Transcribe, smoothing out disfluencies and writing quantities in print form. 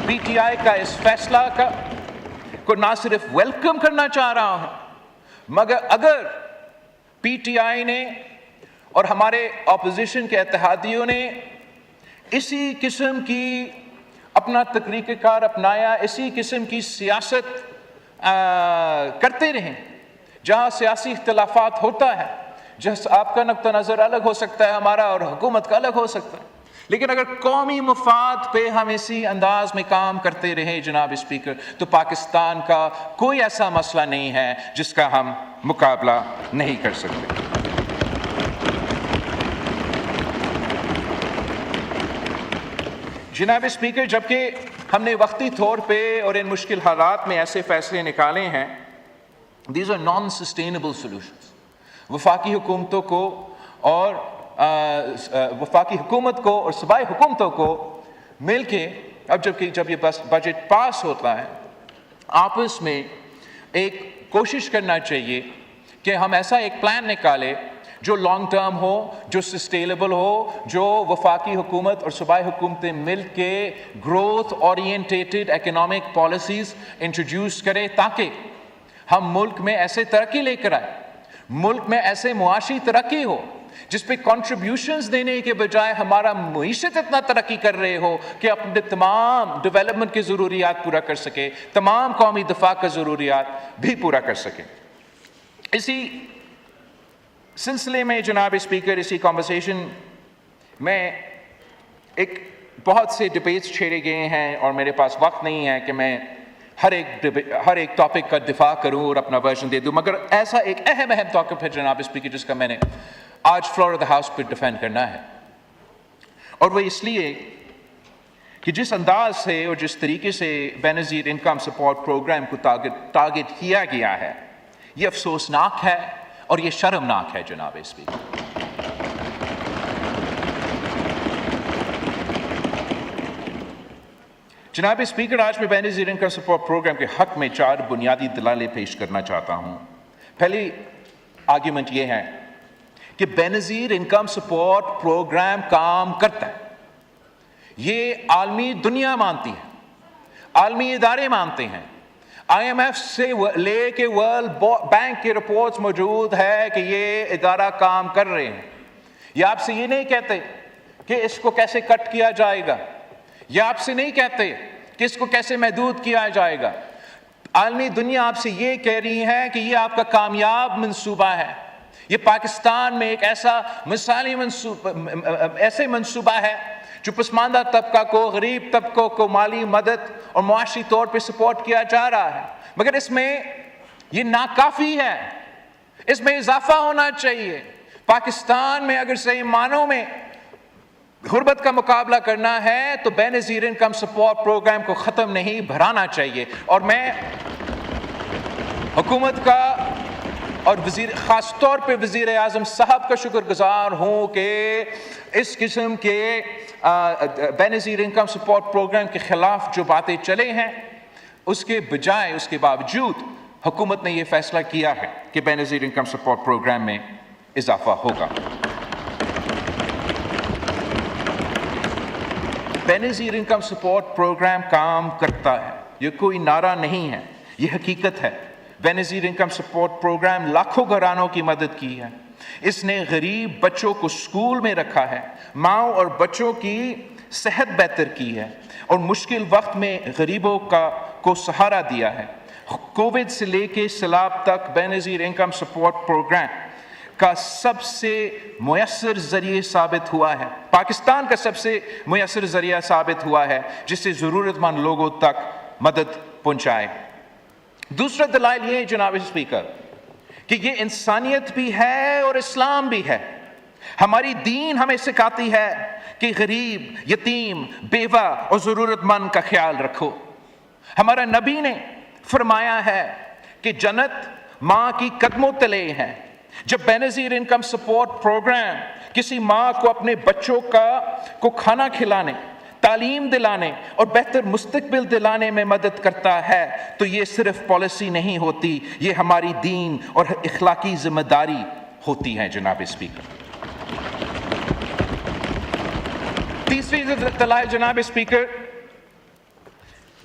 P T I کا اس فیصلہ کو نہ صرف ویلکم کرنا چاہ رہا ہوں، مگر اگر پی ٹی آئی نے اور ہمارے اپوزیشن کے اتحادیوں نے اسی قسم کی اپنا طریقہ کار اپنایا، اسی قسم کی سیاست کرتے رہیں جہاں سیاسی اختلافات ہوتا ہے، جہاں آپ کا نقطہ نظر الگ ہو سکتا ہے، ہمارا اور حکومت کا الگ ہو سکتا ہے، لیکن اگر قومی مفاد پہ ہم اسی انداز میں کام کرتے رہیں جناب اسپیکر، تو پاکستان کا کوئی ایسا مسئلہ نہیں ہے جس کا ہم مقابلہ نہیں کر سکتے۔ جناب اسپیکر، جبکہ ہم نے وقتی طور پہ اور ان مشکل حالات میں ایسے فیصلے نکالے ہیں، these are non sustainable solutions. وفاقی حکومتوں کو اور وفاقی حکومت کو اور صوبائی حکومتوں کو مل کے جب یہ بجٹ پاس ہوتا ہے، آپس میں ایک کوشش کرنا چاہیے کہ ہم ایسا ایک پلان نکالے جو لانگ ٹرم ہو، جو سسٹینیبل ہو، جو وفاقی حکومت اور صوبائی حکومتیں مل کے growth oriented economic policies introduce کرے، تاکہ ہم ملک میں ایسے ترقی لے کر آئے، ملک میں ایسے معاشی ترقی ہو جس پہ کنٹریبیوشنز دینے کے بجائے ہمارا معیشت اتنا ترقی کر رہے ہو کہ اپنے تمام ڈیولپمنٹ کی ضروریات پورا کر سکے، تمام قومی دفاع کا ضروریات بھی پورا کر سکے۔ اسی سلسلے میں جناب اسپیکر، اسی کنورسیشن میں ایک بہت سے ڈبیٹس چھیڑے گئے ہیں اور میرے پاس وقت نہیں ہے کہ میں ہر ایک ٹاپک کا دفاع کروں اور اپنا ورژن دے دوں، مگر ایسا ایک اہم ٹاپک ہے جناب اسپیکر جس کا میں نے آج فلور آف دا ہاؤس پہ ڈیفینڈ کرنا ہے، اور وہ اس لیے کہ جس انداز سے اور جس طریقے سے بے نظیر انکم سپورٹ پروگرام کو ٹارگٹ کیا گیا ہے، یہ افسوسناک ہے اور یہ شرمناک ہے جناب اسپیکر۔ جناب اسپیکر، آج میں بے نظیر انکم سپورٹ پروگرام کے حق میں 4 بنیادی دلائل پیش کرنا چاہتا ہوں۔ پہلی آرگیومنٹ یہ ہے کہ بے نظیر انکم سپورٹ پروگرام کام کرتا ہے، یہ عالمی دنیا مانتی ہے، عالمی ادارے مانتے ہیں، آئی ایم ایف سے لے کے ورلڈ بینک کی رپورٹس موجود ہے کہ یہ ادارہ کام کر رہے ہیں۔ یہ آپ سے یہ نہیں کہتے کہ اس کو کیسے کٹ کیا جائے گا، یہ آپ سے نہیں کہتے کہ اس کو کیسے محدود کیا جائے گا، عالمی دنیا آپ سے یہ کہہ رہی ہے کہ یہ آپ کا کامیاب منصوبہ ہے، یہ پاکستان میں ایک ایسا مثالی منصوبہ ہے جو پسماندہ طبقہ کو، غریب طبقوں کو مالی مدد اور معاشی طور پہ سپورٹ کیا جا رہا ہے، مگر اس میں یہ ناکافی ہے، اس میں اضافہ ہونا چاہیے۔ پاکستان میں اگر صحیح معنوں میں غربت کا مقابلہ کرنا ہے تو بے نظیر انکم سپورٹ پروگرام کو ختم نہیں، بڑھانا چاہیے، اور میں حکومت کا اور خاص طور پہ وزیر اعظم صاحب کا شکر گزار ہوں کہ اس قسم کے بے نظیر انکم سپورٹ پروگرام کے خلاف جو باتیں چلے ہیں، اس کے بجائے، اس کے باوجود حکومت نے یہ فیصلہ کیا ہے کہ بے نظیر انکم سپورٹ پروگرام میں اضافہ ہوگا۔ بے نظیر انکم سپورٹ پروگرام کام کرتا ہے، یہ کوئی نعرہ نہیں ہے، یہ حقیقت ہے۔ بے نظیر انکم سپورٹ پروگرام لاکھوں گھرانوں کی مدد کی ہے، اس نے غریب بچوں کو اسکول میں رکھا ہے، ماؤں اور بچوں کی صحت بہتر کی ہے، اور مشکل وقت میں غریبوں کو سہارا دیا ہے۔ کووڈ سے لے کے سیلاب تک بے نظیر انکم سپورٹ پروگرام کا سب سے مؤثر ذریعہ ثابت ہوا ہے، پاکستان کا سب سے مؤثر ذریعہ ثابت ہوا ہے جس سے ضرورت مند لوگوں تک مدد پہنچائے۔ دوسرا دلائل یہ ہے جناب اسپیکر کہ یہ انسانیت بھی ہے اور اسلام بھی ہے۔ ہماری دین ہمیں سکھاتی ہے کہ غریب، یتیم، بیوہ اور ضرورت مند کا خیال رکھو۔ ہمارا نبی نے فرمایا ہے کہ جنت ماں کی قدموں تلے ہے۔ جب بے نظیر انکم سپورٹ پروگرام کسی ماں کو اپنے بچوں کو کھانا کھلانے، تعلیم دلانے اور بہتر مستقبل دلانے میں مدد کرتا ہے تو یہ صرف پالیسی نہیں ہوتی، یہ ہماری دین اور اخلاقی ذمہ داری ہوتی ہے جناب اسپیکر۔ تیسری دلائل جناب اسپیکر